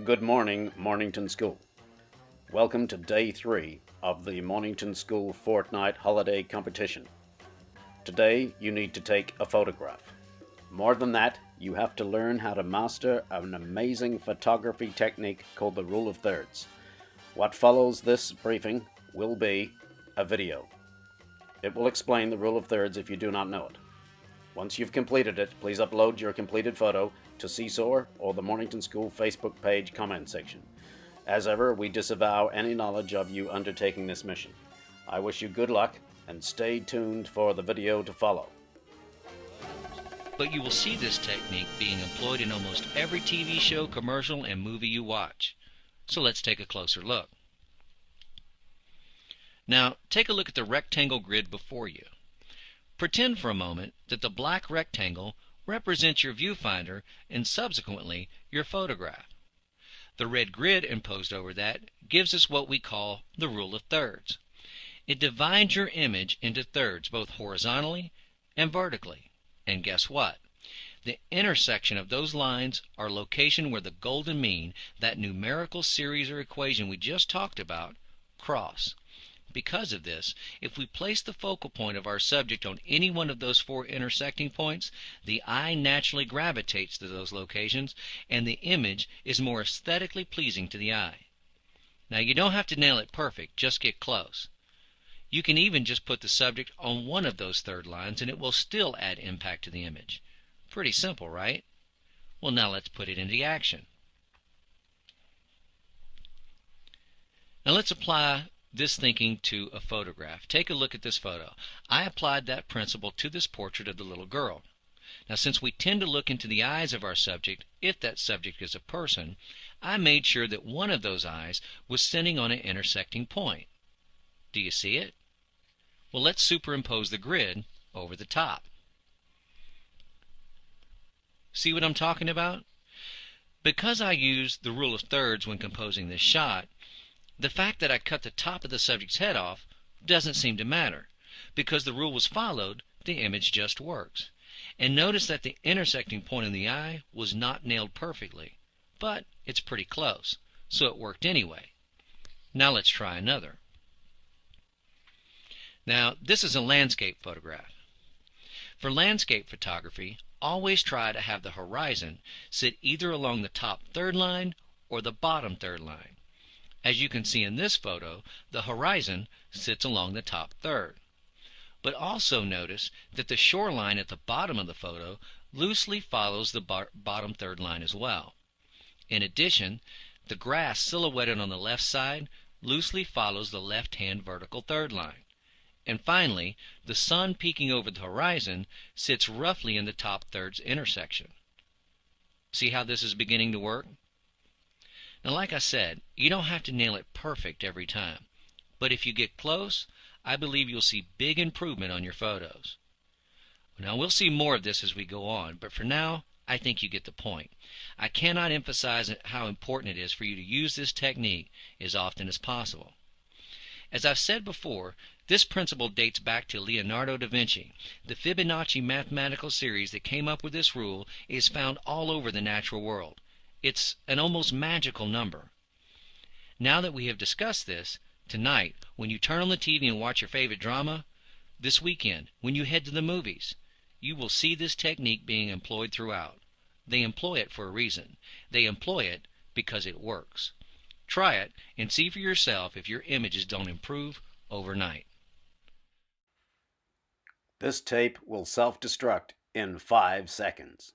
Good morning, Mornington School. Welcome to Day 3 of the Mornington School Fortnite Holiday Competition. Today, you need to take a photograph. More than that, you have to learn how to master an amazing photography technique called the Rule of Thirds. What follows this briefing will be a video. It will explain the Rule of Thirds if you do not know it. Once you've completed it, please upload your completed photo to Seesaw or the Mornington School Facebook page comment section. As ever, we disavow any knowledge of you undertaking this mission. I wish you good luck and stay tuned for the video to follow. But you will see this technique being employed in almost every TV show, commercial, and movie you watch. So let's take a closer look. Now, take a look at the rectangle grid before you. Pretend for a moment that the black rectangle represents your viewfinder and subsequently your photograph. The red grid imposed over that gives us what we call the rule of thirds. It divides your image into thirds both horizontally and vertically. And guess what? The intersection of those lines are location where the golden mean, that numerical series or equation we just talked about, cross. Because of this, if we place the focal point of our subject on any one of those four intersecting points, the eye naturally gravitates to those locations and the image is more aesthetically pleasing to the eye. Now you don't have to nail it perfect, just get close. You can even just put the subject on one of those third lines and it will still add impact to the image. Pretty simple, right? Well, now let's put it into action. Now let's apply this thinking to a photograph. Take a look at this photo. I applied that principle to this portrait of the little girl. Now, since we tend to look into the eyes of our subject, if that subject is a person, I made sure that one of those eyes was sitting on an intersecting point. Do you see it? Well, let's superimpose the grid over the top. See what I'm talking about? Because I used the rule of thirds when composing this shot, the fact that I cut the top of the subject's head off doesn't seem to matter. Because the rule was followed, the image just works. And notice that the intersecting point in the eye was not nailed perfectly, but it's pretty close, so it worked anyway. Now let's try another. Now, this is a landscape photograph. For landscape photography, always try to have the horizon sit either along the top third line or the bottom third line. As you can see in this photo, the horizon sits along the top third. But also notice that the shoreline at the bottom of the photo loosely follows the bottom third line as well. In addition, the grass silhouetted on the left side loosely follows the left-hand vertical third line. And finally, the sun peeking over the horizon sits roughly in the top third's intersection. See how this is beginning to work? Now, like I said, you don't have to nail it perfect every time, but if you get close, I believe you'll see big improvement on your photos. Now, we'll see more of this as we go on, but for now, I think you get the point. I cannot emphasize how important it is for you to use this technique as often as possible. As I've said before, this principle dates back to Leonardo da Vinci. The Fibonacci mathematical series that came up with this rule is found all over the natural world. It's an almost magical number. Now that we have discussed this, tonight, when you turn on the TV and watch your favorite drama, this weekend, when you head to the movies, you will see this technique being employed throughout. They employ it for a reason. They employ it because it works. Try it and see for yourself if your images don't improve overnight. This tape will self-destruct in 5 seconds.